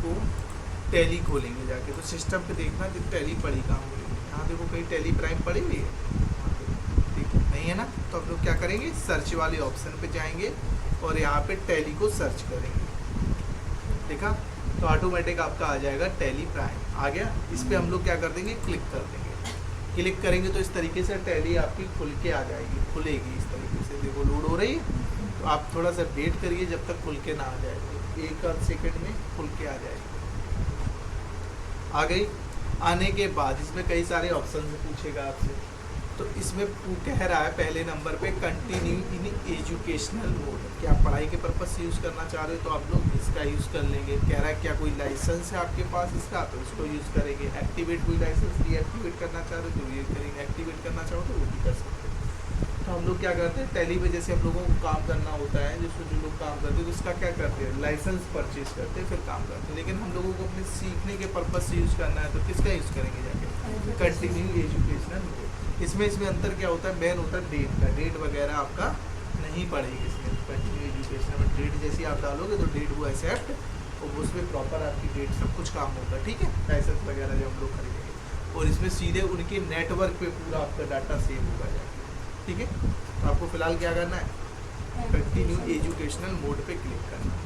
को टैली खोलेंगे जाके, तो सिस्टम पे देखना कि टैली पड़ी कहाँ हुई है। यहाँ देखो कहीं टैली प्राइम पड़ी हुई है, ठीक नहीं है ना। तो हम लोग क्या करेंगे, सर्च वाले ऑप्शन पे जाएंगे और यहाँ पे टैली को सर्च करेंगे। देखा, तो ऑटोमेटिक आपका आ जाएगा टैली प्राइम आ गया। इस पर हम लोग क्या कर देंगे, क्लिक कर देंगे। क्लिक करेंगे तो इस तरीके से टैली आपकी खुल के आ जाएगी, खुलेगी इस तरीके से। देखो लोड हो रही है, तो आप थोड़ा सा वेट करिए जब तक खुल के ना आ जाए, तो एक आध सेकेंड में खुल के आ जाएगी। आ गई। आने के बाद इसमें कई सारे ऑप्शन पूछेगा आपसे, तो इसमें कह रहा है पहले नंबर पे कंटिन्यू इन एजुकेशनल मोड, क्या आप पढ़ाई के पर्पज से यूज़ करना चाह रहे हो तो आप लोग इसका यूज़ कर लेंगे। कह रहा है क्या कोई लाइसेंस है आपके पास इसका, तो उसको यूज़ करेंगे। एक्टिवेट कोई लाइसेंस डीएक्टिवेट करना चाह रहे हो तो ये करेंगे, एक्टिवेट करना चाहो तो वो भी कर सकते हैं। तो हम लोग क्या करते हैं, टैली पे जैसे हम लोगों को काम करना होता है, जिसको जो लोग काम करते हैं तो उसका क्या करते हैं, लाइसेंस परचेज करते हैं फिर काम करते हैं। लेकिन हम लोगों को अपने सीखने के पर्पज से यूज़ करना है तो किसका यूज़ करेंगे जाके, कंटिन्यू एजुकेशनल मोड। इसमें अंतर क्या होता है, मेन होता है डेट का, डेट वगैरह आपका नहीं पड़ेगी इसमें। कंटिन्यू एजुकेशन में डेट जैसी आप डालोगे तो डेट वो एक्सेप्ट, और उसमें प्रॉपर आपकी डेट सब कुछ काम होगा, ठीक है। लाइसेंस वगैरह जो हम लोग खरीदेंगे, और इसमें सीधे उनके नेटवर्क पे पूरा आपका डाटा सेव होगा जाएगा, ठीक है। तो आपको फिलहाल क्या करना है, कंटिन्यू एजुकेशनल मोड पे क्लिक करना है।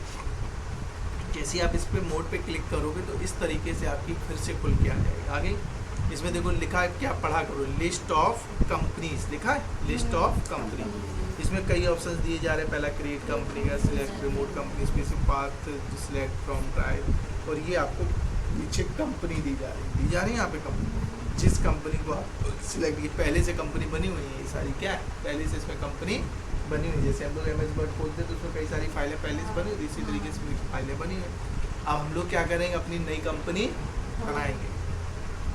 जैसे आप इस पे मोड पे क्लिक करोगे तो इस तरीके से आपकी फिर से खुल के आ जाएगी। आगे इसमें देखो लिखा है, क्या पढ़ा करो, लिस्ट ऑफ कंपनीज लिखा है, लिस्ट ऑफ कंपनी। इसमें कई ऑप्शंस दिए जा रहे हैं। पहला क्रिएट कंपनी का, select remote company, specific path, select from drive, और ये आपको पीछे कंपनी दी जा रही है यहाँ पे कंपनी, जिस कंपनी को आप सिलेक्ट की, पहले से कंपनी बनी हुई है ये सारी, क्या है पहले से इसमें कंपनी बनी हुई है। जैसे हम लोग MS वर्ड खोलते हैं तो उसमें कई सारी फाइलें पहले से बनी हुई, इसी तरीके से फाइलें बनी हुई। अब हम लोग क्या करेंगे, अपनी नई कंपनी बनाएंगे।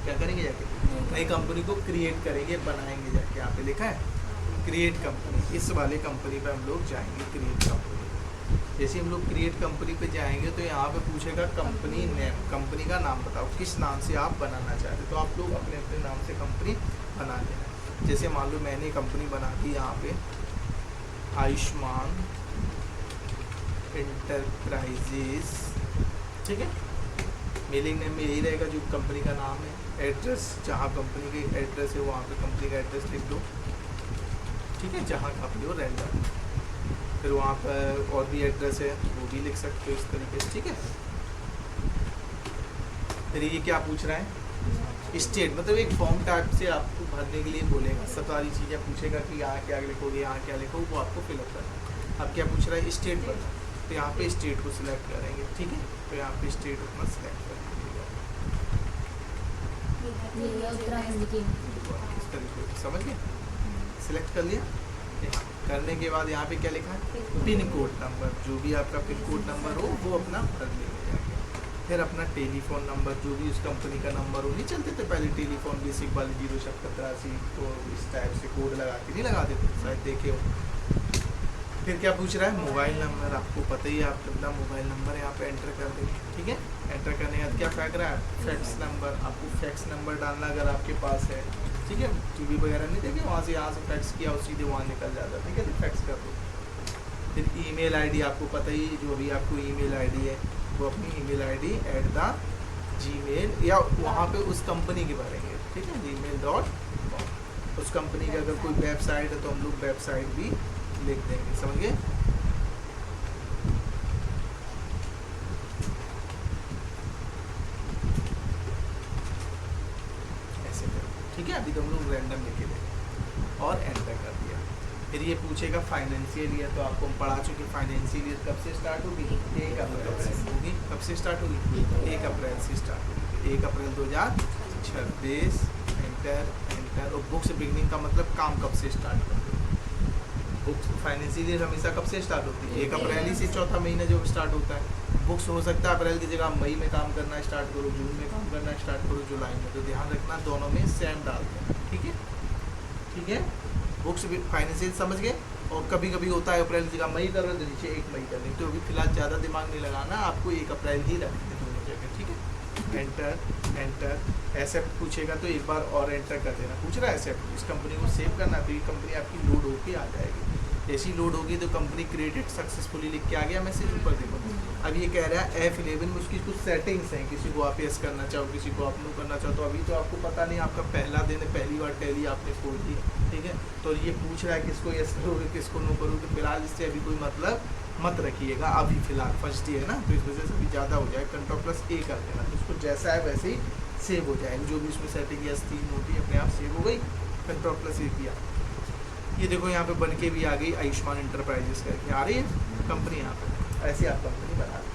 क्या करेंगे जाके, नई कंपनी को क्रिएट करेंगे, बनाएंगे जाके। यहाँ पे लिखा है क्रिएट कंपनी, इस वाले कंपनी पे हम लोग जाएंगे, क्रिएट कंपनी। जैसे हम लोग क्रिएट कंपनी पे जाएंगे तो यहाँ पे पूछेगा कंपनी नेम, कंपनी का नाम बताओ, किस नाम से आप बनाना चाहते हो। तो आप लोग अपने अपने नाम से कंपनी बना लेना। जैसे मान लो मैंने कंपनी बना दी यहाँ पे आयुष्मान इंटरप्राइजेज, ठीक है। मेलिंग नेम में यही रहेगा जो कंपनी का नाम है। एड्रेस, जहाँ कंपनी की एड्रेस है वहाँ पे कंपनी का एड्रेस लिख दो, ठीक है, जहाँ का भी हो रैंडम। फिर वहाँ पर और भी एड्रेस है वो भी लिख सकते हो इस तरीके से, ठीक है। फिर ये क्या पूछ रहा है, स्टेट, मतलब एक फॉर्म टाइप से आपको भरने के लिए बोलेगा, सब सारी चीज़ें पूछेगा कि यहाँ क्या लिखोगे, यहाँ क्या लिखोगे, वो आपको फिलअप करना है। अब क्या पूछ रहा है, स्टेट भरना, तो यहाँ पे स्टेट को सिलेक्ट करेंगे, ठीक है। तो यहाँ पे स्टेट अपना सिलेक्ट करेंगे इस तरीके से, समझ गए, सिलेक्ट कर लिया। करने के बाद यहाँ पे क्या लिखा है, पिन कोड नंबर, जो भी आपका पिन कोड नंबर हो वो अपना भर लेंगे जाके। फिर अपना टेलीफोन नंबर, जो भी उस कंपनी का नंबर हो, नहीं चलते थे पहले टेलीफोन बेसिक वाले 08783, तो इस टाइप से कोड लगा के नहीं लगा देते, शायद देखे हो। फिर क्या पूछ रहा है, मोबाइल नंबर, आपको पता ही है, आप अपना मोबाइल नंबर यहाँ पे एंटर कर देंगे, ठीक है। एंटर करने के बाद क्या फेंक रहा है, फैक्स नंबर, आपको फैक्स नंबर डालना अगर आपके पास है, ठीक है। टीवी वगैरह नहीं देखे, वहाँ से यहाँ से फैक्स किया और सीधे वहाँ निकल जाता है, ठीक है, तो फैक्स कर दो। फिर ईमेल आईडी, आपको पता ही, जो भी आपको ईमेल आईडी है वो अपनी ईमेल आईडी @gmail या वहाँ पे उस कंपनी की भरेंगे, ठीक है, gmail.com। उस कंपनी की अगर कोई वेबसाइट है तो हम लोग वेबसाइट भी लिख देंगे, समझ गए। ऐसे करो, ठीक है। अभी तो हम लोग रैंडम लिखे देंगे और एंटर कर दिया। फिर ये पूछेगा फाइनेंशियल ईयर, तो आपको हम पढ़ा चुके, फाइनेंशियल ईयर कब से स्टार्ट होगी, 1 अप्रैल से होगी। कब से स्टार्ट होगी, 1 अप्रैल से स्टार्ट होगी, 1 अप्रैल 2026। एंटर। और बुक्स बिगनिंग का मतलब काम कब से स्टार्ट होगी, बुक्स फाइनेंशियल ईयर हमेशा कब से स्टार्ट होती है, 1 अप्रैल ही से चौथा महीना जो स्टार्ट होता है। बुक्स हो सकता है अप्रैल की जगह मई में काम करना स्टार्ट करो, जून में काम करना स्टार्ट करो, जुलाई में, तो ध्यान रखना दोनों में सेम डाल देना, ठीक है, ठीक है। बुक्स फाइनेंशियल समझ गए। और कभी कभी होता है अप्रैल की जगह मई कर रहे हो तो नीचे 1 मई कर लें, तो अभी फिलहाल ज़्यादा दिमाग नहीं लगाना, आपको 1 अप्रैल ही रखना है दोनों जगह, ठीक है। एंटर एक्सेप्ट पूछेगा तो एक बार और एंटर कर देना। पूछ रहा है एक्सेप्ट, इस कंपनी को सेव करना, तो ये कंपनी आपकी लोड होके आ जाएगी। जैसी लोड होगी तो कंपनी क्रिएटेड सक्सेसफुली लिख के आ गया मैसेज ऊपर, देखो अब ये कह रहा है F11 में उसकी कुछ सेटिंग्स हैं, किसी को आप यस करना चाहो, किसी को आप नो करना चाहो। तो अभी तो आपको पता नहीं, आपका पहला दिन है, पहली बार टैली आपने खोल दी, ठीक है। तो ये पूछ रहा है किसको यस करोगे, किसको नो करोगे। तो फिलहाल इससे अभी कोई मतलब मत रखिएगा, अभी फिलहाल फर्स्ट डे है ना, तो इस वजह से अभी ज़्यादा हो जाए। Ctrl+A कर देना, तो उसको जैसा है वैसे ही सेव हो जाएगा। जो भी उसमें सेटिंग यस थी, नो थी, अपने आप सेव हो गई। Ctrl+A किया, ये देखो यहाँ पे बन के भी आ गई आयुष्मान इंटरप्राइजेस करके आ रही है कंपनी। यहाँ पे ऐसे आप कंपनी बना ली,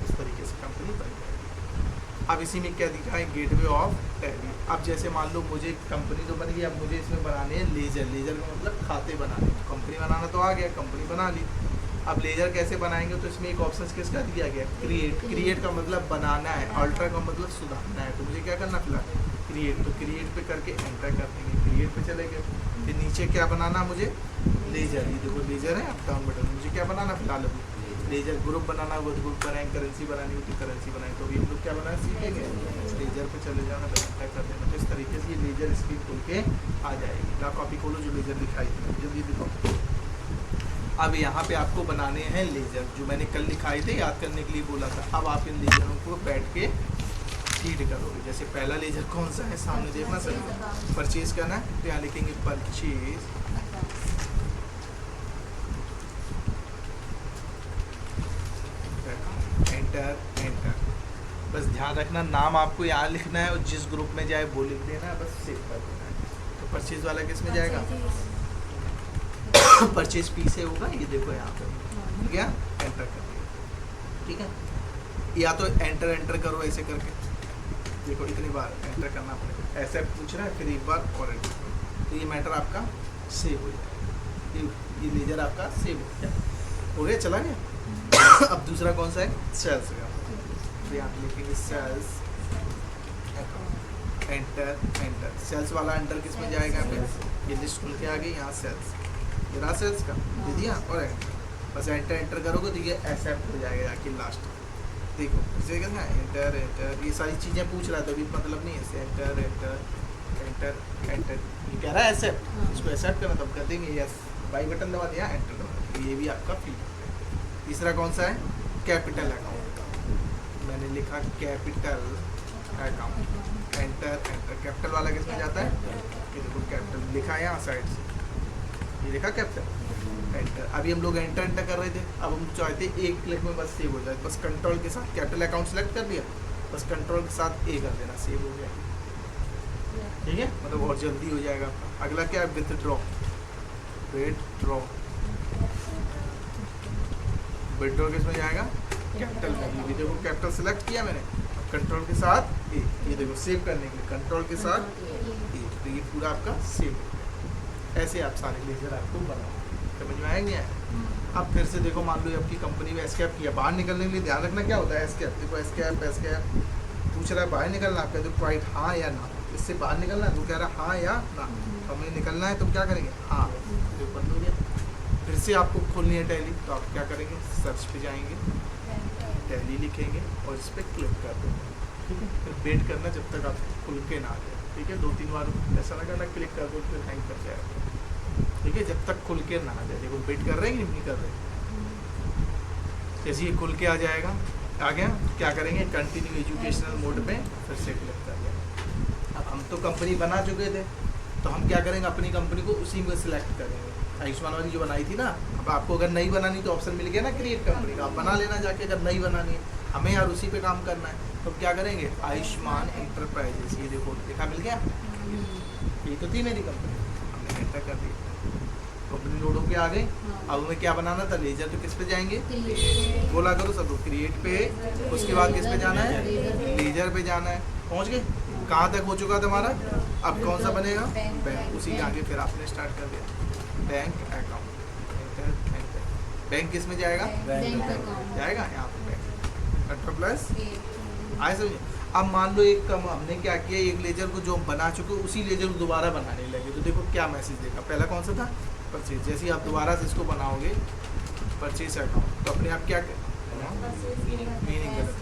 इस तरीके से कंपनी बन जाएगी। अब इसी में क्या दिखा है, गेटवे ऑफ टैली। अब जैसे मान लो मुझे कंपनी तो बन गई, अब मुझे इसमें बनाने हैं लेजर। लेजर का मतलब खाते बनाने, कंपनी बनाना तो आ गया, कंपनी बना ली। अब लेजर कैसे बनाएंगे, तो इसमें एक ऑप्शन किसका दिया गया, क्रिएट। क्रिएट का मतलब बनाना है, अल्टर का मतलब सुधारना है। तो मुझे क्या करना फिलहाल, क्रिएट। तो क्रिएट पे करके एंटर कर देंगे, क्रिएट पे चले गए। फिर नीचे क्या बनाना मुझे, लेजर। ये देखो लेजर है, अप डाउन बटन। मुझे क्या बनाना फिलहाल अभी, लेजर। ग्रुप बनाना होगा तो ग्रुप बनाएंगे, करेंसी बनानी होगी तो करेंसी बनाएंगे। तो अभी हम लोग क्या बनाना सीखेंगे, लेजर पे चले जाना, तो एंटर कर देना। तो इस तरीके से ये लेजर स्क्रीन खुल के आ जाएगी। ला कॉपी खोलो जो लेजर दिखाई थी, जल्दी दिखाओ। अब यहाँ पे आपको बनाने हैं लेजर, जो मैंने कल लिखाए थे, याद करने के लिए बोला था। अब आप इन लेजरों को बैठ के फीड करोगे। जैसे पहला लेजर कौन सा है, सामने देखना सर, परचेज करना है। तो यहाँ लिखेंगे परचेज, एंटर एंटर। बस ध्यान रखना नाम आपको यहाँ लिखना है, और जिस ग्रुप में जाए वो लिख देना है, बस सेव कर देना है। तो परचेज वाला किस में जाएगा, परचेज पी से होगा। ये देखो यहाँ पे ठीक है, एंटर कर दिया, ठीक है। या तो एंटर एंटर करो ऐसे करके, देखो इतनी बार एंटर करना पड़ेगा। ऐसे पूछ रहा है, फिर एक बार और एंटर करो, तो ये मैटर आपका सेव हो जाएगा। ये लेजर आपका सेव हो गया, हो गया, चला गया। अब दूसरा कौन सा है, सेल्स का। तो यहाँ पे लिखेंगे सेल्स, एंटर एंटर। सेल्स वाला एंटर किस में जाएगा, फिर ये लिस्ट खुल के आ गई, यहाँ सेल्स, ये रहा सेल्स का, दे दिया और एंटर। बस एंटर एंटर करोगे तो ये एक्सेप्ट हो जाएगा जाके लास्ट। देखो इसे कहना है एंटर एंटर, ये सारी चीज़ें पूछ रहा था, अभी मतलब नहीं है। एंटर एंटर एंटर एंटर, ये कह रहा है एक्सेप्ट, इसको एक्सेप्ट करना, तब कर देंगे यस, बाई बटन दबा दिया, एंटर दबा दिया। ये भी आपका फील्ड। तीसरा कौन सा है, कैपिटल अकाउंट का। मैंने लिखा capital account, enter enter. Capital वाला किस में जाता है, ये देखो कैपिटल लिखा है यहाँ साइड से, ये लिखा कैपिटल, एंटर। अभी हम लोग एंटर एंटर कर रहे थे, अब हम चाहते एक क्लिक में बस सेव हो जाए। बस कंट्रोल के साथ कैपिटल अकाउंट सेलेक्ट कर दिया, बस कंट्रोल के साथ ए कर देना, सेव हो गया, ठीक है। मतलब बहुत जल्दी हो जाएगा आपका। अगला क्या है, विथड्रॉ। विथड्रॉ, विथड्रॉ किस में जाएगा, कैपिटल में। ये देखो कैपिटल सेलेक्ट किया मैंने, कंट्रोल के साथ ए, ये देखो सेव करने के लिए कंट्रोल के साथ ए, तो ये पूरा आपका सेव हो गया। ऐसे आप सारे लेजर आपको बनाओ, समझ में आएंगे। अब फिर से देखो, मान लो आपकी कंपनी में एस्केप किया, बाहर निकलने के लिए ध्यान रखना क्या होता है, एस्केप। देखो एस्केप एस्केप पूछ रहा है बाहर निकलना, आप कहते हो क्वाइट हाँ या ना, इससे बाहर निकलना है, तो कह रहा है हाँ या ना। हमें निकलना है तो क्या करेंगे, हाँ, जो बंद हो गया। फिर से आपको खोलनी है टैली, तो आप क्या करेंगे, सर्च पे जाएंगे, टैली लिखेंगे और इस पर क्लिक कर देंगे, ठीक है। फिर वेट करना जब तक आप खुल के ना आ जाए, ठीक है। 2-3 बार ऐसा ना करना, क्लिक कर दो फिर हैंग कर जाएगा, ठीक है, जब तक खुल के ना आ जाए। देखो वेट कर रहे हैं कि नहीं कर रहे। जैसे ये खुल के आ जाएगा, आ गया, क्या करेंगे, कंटिन्यू एजुकेशनल मोड पे फिर से क्लिक कर देंगे। अब हम तो कंपनी बना चुके थे, तो हम क्या करेंगे, अपनी कंपनी को उसी में सिलेक्ट करेंगे। आयुष्मान वाली जो बनाई थी ना, अब आपको अगर नहीं बनानी तो ऑप्शन मिल गया ना क्रिएट कंपनी का, आप बना लेना जाके। अगर नहीं बनानी है, हमें यार उसी पे काम करना है, तो क्या करेंगे, आयुष्मान इंटरप्राइजेस, ये देखो लिखा मिल गया, ये तो थी मेरी कंपनी, हमने एंटर कर दिया, कंपनी लोड होके आ गई। अब हमें क्या बनाना था, लेजर। तो किस पे जाएंगे, बोला करो सब लोग, क्रिएट पे, उसके बाद किस पे जाना है, लेजर पे जाना है। पहुंच गए, कहाँ तक हो चुका था हमारा। अब कौन सा बनेगा, बैंक। उसी के आगे फिर आपने स्टार्ट कर दिया, बैंक अकाउंट, एंटर। बैंक किस में जाएगा, जाएगा यहाँ पे बैंक, Ctrl+, आए समझे। अब मान लो एक कम हमने क्या किया, एक लेजर को जो हम बना चुके उसी लेजर को दोबारा बनाने लगे, तो देखो क्या मैसेज देगा। पहला कौन सा था, परचेज। जैसे ही आप दोबारा से इसको बनाओगे, परचेज अकाउंट, तो अपने आप क्या मीनिंग गलत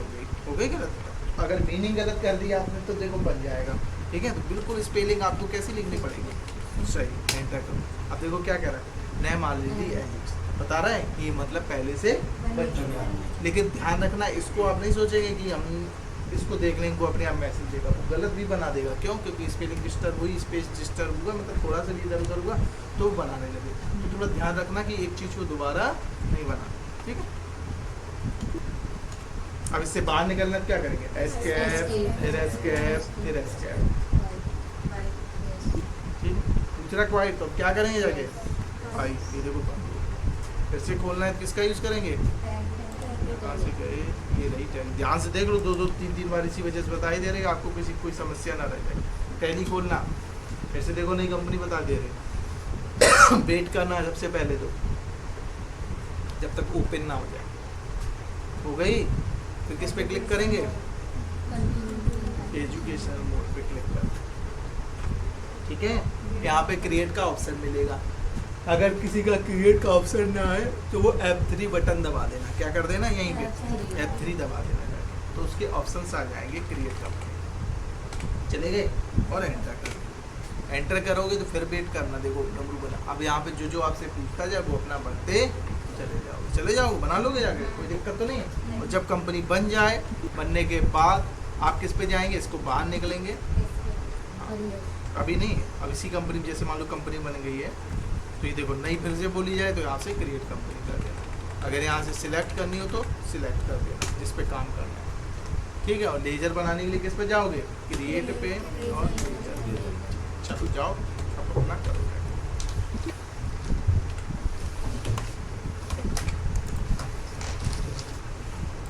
हो गई गलत। अगर मीनिंग गलत कर दिया आपने तो देखो बन जाएगा, ठीक है। तो बिल्कुल स्पेलिंग आपको कैसी लिखनी पड़ेगी, सही, एंटर करो। अब देखो क्या कह रहा है, नए मान लीजिए बता रहे हैं ये मतलब पहले से बन चुका है। लेकिन ध्यान रखना, इसको आप नहीं सोचेंगे कि हम इसको देख लेंगे को अपने आप मैसेज देगा, वो गलत भी बना देगा। क्यों? क्योंकि स्पेलिंग डिस्टर्ब हुई, स्पेस डिस्टर्ब हुआ, मतलब थोड़ा सा भी इधर उधर हुआ तो वो बनाने लगे। तो थोड़ा ध्यान रखना कि एक चीज़ को दोबारा नहीं बनाना, ठीक है। अब इससे बाहर निकलना क्या करेंगे? एस्केप, फिर एस्केप, फिर एस्केप, ठीक। दूसरा क्वाइट, तो क्या करेंगे जाके? भाई ये देखो फिर से खोलना है, किसका यूज़ करेंगे? कहाँ से गए? ये रही टैली। ध्यान से देख लो, दो दो तीन तीन बार इसी वजह से बताई दे रहे हैं, आपको किसी कोई समस्या ना रह जाए। टैली खोलना, फिर से देखो नई कंपनी बता दे रहे। वेट करना है सबसे पहले तो, जब तक ओपन ना हो जाए। हो गई? फिर किस पे क्लिक करेंगे? एजुकेशन मोड पे क्लिक कर, ठीक है। यहाँ पे क्रिएट का ऑप्शन मिलेगा। अगर किसी का क्रिएट का ऑप्शन ना है तो वो F3 बटन दबा देना। क्या कर देना? यहीं पे F3 दबा देना, तो उसके ऑप्शंस आ जाएंगे क्रिएट का, चले गए। और एंटर कर, एंटर करोगे तो फिर वेट करना। देखो डमरू बना। अब यहाँ पे जो जो आपसे पूछता जाए वो अपना भरते चले जाओ, बना लोगे जाके, कोई दिक्कत तो नहीं है। और जब कंपनी बन जाए, बनने के बाद आप किस पे जाएंगे? इसको बाहर निकलेंगे। अभी नहीं, अब इसी कंपनी, जैसे मान लो कंपनी बन गई है तो ये देखो नई फिर से बोली जाए तो यहाँ से क्रिएट कंपनी कर देना। अगर यहाँ से सिलेक्ट करनी हो तो सिलेक्ट कर देना जिस पे काम करना है, ठीक है। और लेजर बनाने के लिए किस पे जाओगे? क्रिएट पे और लेजर। चलो जाओ, अब अपना करोगे।